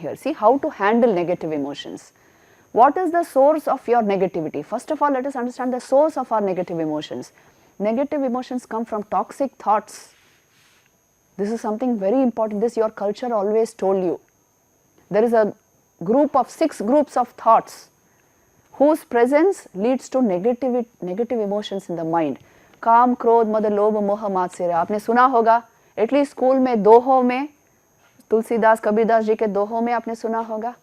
here. See how to handle negative emotions. What is the source of your negativity? First of all, let us understand the source of our negative emotions. Negative emotions come from toxic thoughts. This is something very important. This your culture always told you. There is a group of 6 groups of thoughts whose presence leads to negative emotions in the mind. काम, क्रोध, मद, लोभ, मोह, मात्सर्य. आपने सुना होगा, at least school में दोहों में, तुलसीदास कबीरदास जी के दोहों में आपने सुना होगा.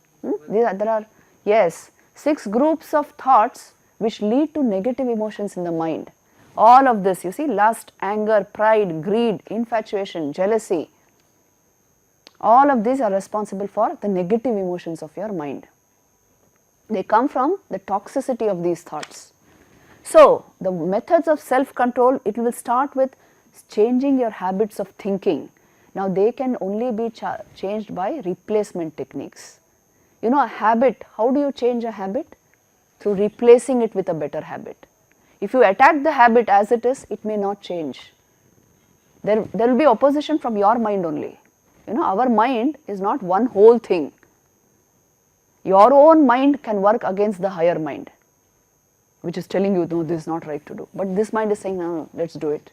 There are, yes, 6 groups of thoughts which lead to negative emotions in the mind. All of this, you see, lust, anger, pride, greed, infatuation, jealousy, all of these are responsible for the negative emotions of your mind. They come from the toxicity of these thoughts. So, the methods of self-control, it will start with changing your habits of thinking. Now, they can only be changed by replacement techniques. You know, a habit, how do you change a habit? Through replacing it with a better habit. If you attack the habit as it is, it may not change. There will be opposition from your mind only. You know, our mind is not one whole thing. Your own mind can work against the higher mind, which is telling you, no, this is not right to do. But this mind is saying, no, let's do it.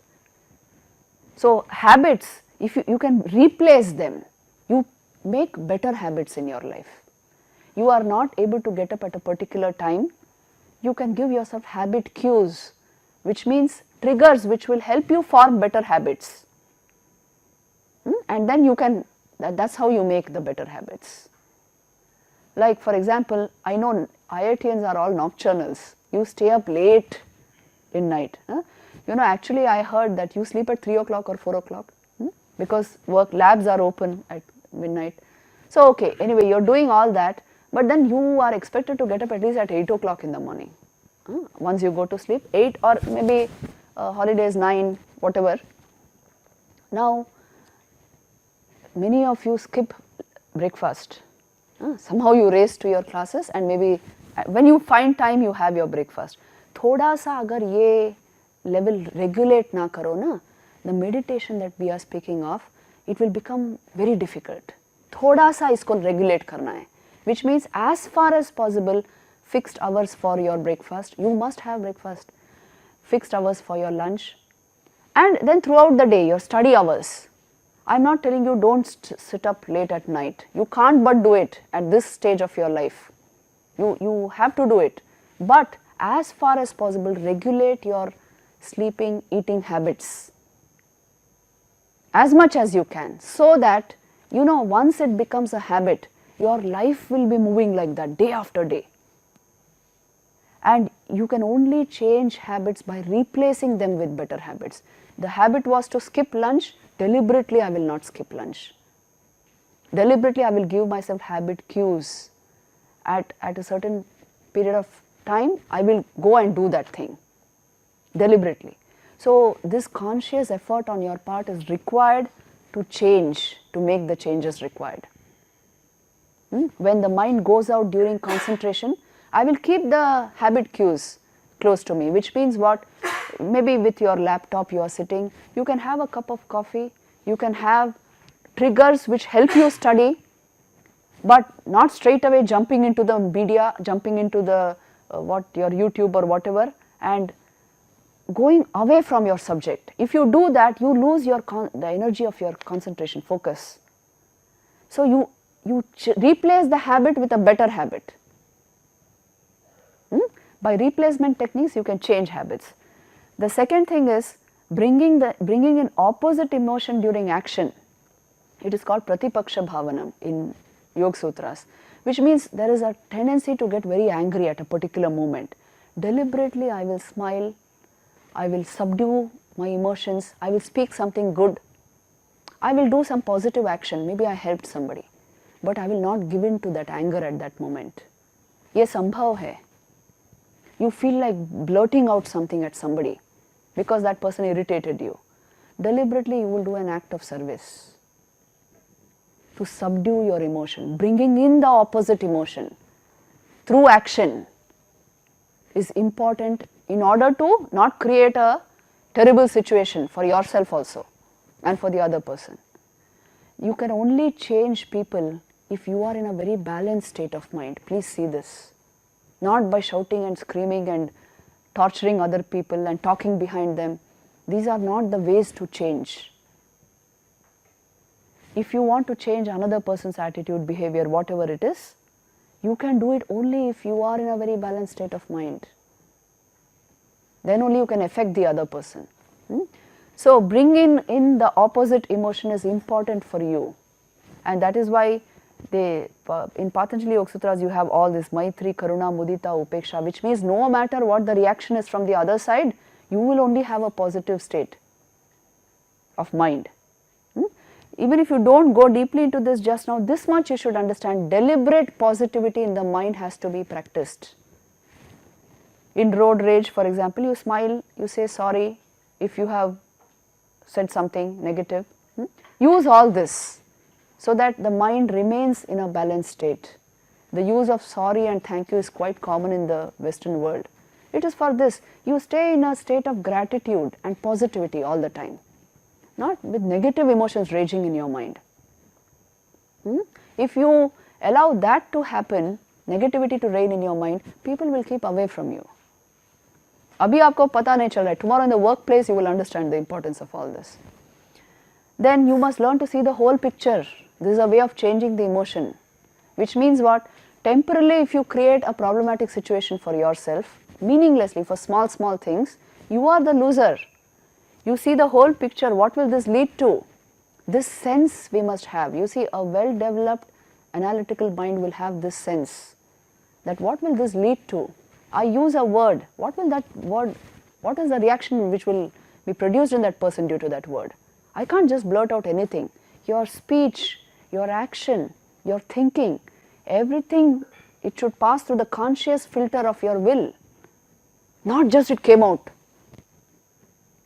So, habits, if you can replace them, you make better habits in your life. You are not able to get up at a particular time, you can give yourself habit cues, which means triggers which will help you form better habits. And then you can, that's how you make the better habits. Like for example, I know IITians are all nocturnals. You stay up late in night. You know, actually I heard that you sleep at 3 o'clock or 4 o'clock because labs are open at midnight. So okay, anyway, you're doing all that, but then you are expected to get up at least at 8 o'clock in the morning. Once you go to sleep, 8 or maybe holidays 9, whatever. Now, many of you skip breakfast. Somehow you race to your classes and maybe when you find time you have your breakfast. थोड़ा सा अगर ये level regulate ना करो ना, the meditation that we are speaking of, it will become very difficult. थोड़ा सा इसको regulate करना है, which means as far as possible, fixed hours for your breakfast. You must have breakfast. Fixed hours for your lunch, and then throughout the day, your study hours. I am not telling you don't sit up late at night. You can't but do it at this stage of your life. You have to do it. But as far as possible, regulate your sleeping, eating habits as much as you can, so that, you know, once it becomes a habit, your life will be moving like that day after day. And you can only change habits by replacing them with better habits. The habit was to skip lunch. Deliberately I will not skip lunch. Deliberately I will give myself habit cues. At a certain period of time, I will go and do that thing deliberately. So this conscious effort on your part is required to change, to make the changes required. When the mind goes out during concentration, I will keep the habit cues close to me, which means what? Maybe with your laptop you are sitting, you can have a cup of coffee, you can have triggers which help you study, but not straight away jumping into the media, jumping into the your YouTube or whatever, and going away from your subject. If you do that, you lose the energy of your concentration, focus. So you replace the habit with a better habit. By replacement techniques, you can change habits. The second thing is bringing in opposite emotion during action. It is called Pratipaksha Bhavanam in Yoga Sutras, which means there is a tendency to get very angry at a particular moment. Deliberately I will smile, I will subdue my emotions, I will speak something good, I will do some positive action, maybe I helped somebody, but I will not give in to that anger at that moment. ये संभव है. You feel like blurting out something at somebody because that person irritated you. Deliberately you will do an act of service to subdue your emotion. Bringing in the opposite emotion through action is important in order to not create a terrible situation for yourself also and for the other person. You can only change people if you are in a very balanced state of mind. Please see this. Not by shouting and screaming and torturing other people and talking behind them. These are not the ways to change. If you want to change another person's attitude, behavior, whatever it is, you can do it only if you are in a very balanced state of mind. Then only you can affect the other person. So bringing in the opposite emotion is important for you, and that is why in Patanjali Yoga Sutras you have all this Maitri, Karuna, Mudita, Upeksha, which means no matter what the reaction is from the other side, you will only have a positive state of mind. Even if you don't go deeply into this just now, this much you should understand: deliberate positivity in the mind has to be practiced. In road rage, for example, you smile, you say sorry if you have said something negative. Use all this so that the mind remains in a balanced state. The use of sorry and thank you is quite common in the Western world. It is for this. You stay in a state of gratitude and positivity all the time, not with negative emotions raging in your mind. If you allow that to happen, negativity to reign in your mind, people will keep away from you. अभी आपको पता नहीं चल रहा है. Tomorrow in the workplace you will understand the importance of all this. Then you must learn to see the whole picture. This is a way of changing the emotion, which means what? Temporarily, if you create a problematic situation for yourself, meaninglessly for small things, you are the loser. You see the whole picture. What will this lead to? This sense we must have. You see, a well-developed analytical mind will have this sense that what will this lead to? I use a word. What will that word, what is the reaction which will be produced in that person due to that word? I can't just blurt out anything. Your speech, your action, your thinking, everything, it should pass through the conscious filter of your will. Not just it came out.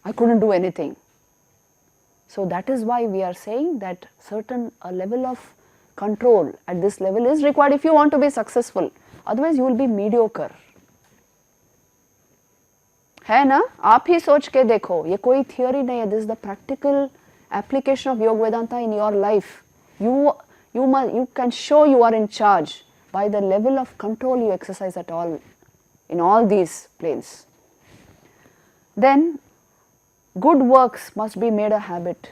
I couldn't do anything. So that is why we are saying that a level of control at this level is required if you want to be successful. Otherwise you will be mediocre. है ना? आप ही सोच के देखो, ये कोई theory नहीं है. This is the practical application of Yoga Vedanta in your life. You can show you are in charge by the level of control you exercise at all, in all these planes. Then good works must be made a habit.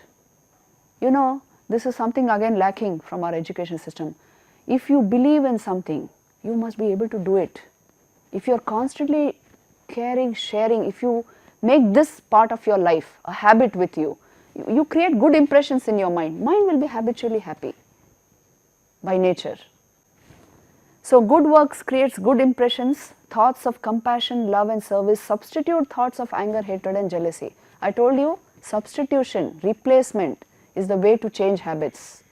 You know, this is something again lacking from our education system. If you believe in something, you must be able to do it. If you are constantly caring, sharing, if you make this part of your life a habit with you, you create good impressions in your mind. Mind will be habitually happy by nature. So good works creates good impressions, thoughts of compassion, love and service, substitute thoughts of anger, hatred and jealousy. I told you, substitution, replacement is the way to change habits.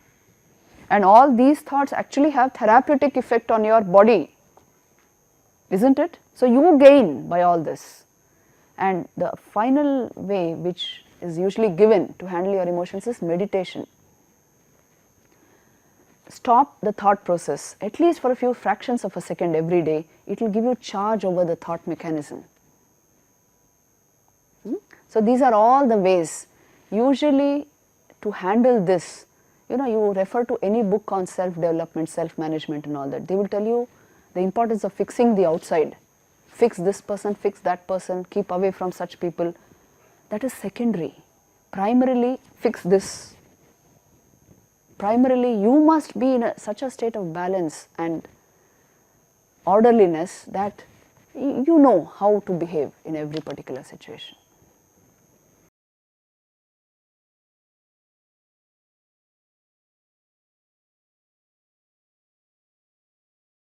And all these thoughts actually have therapeutic effect on your body, isn't it? So you gain by all this. And the final way which is usually given to handle your emotions is meditation. Stop the thought process, at least for a few fractions of a second every day. It will give you charge over the thought mechanism. So these are all the ways. Usually to handle this, you know, you refer to any book on self-development, self-management and all that. They will tell you the importance of fixing the outside. Fix this person, fix that person, keep away from such people. That is secondary. Primarily, fix this. Primarily, you must be in such a state of balance and orderliness that you know how to behave in every particular situation.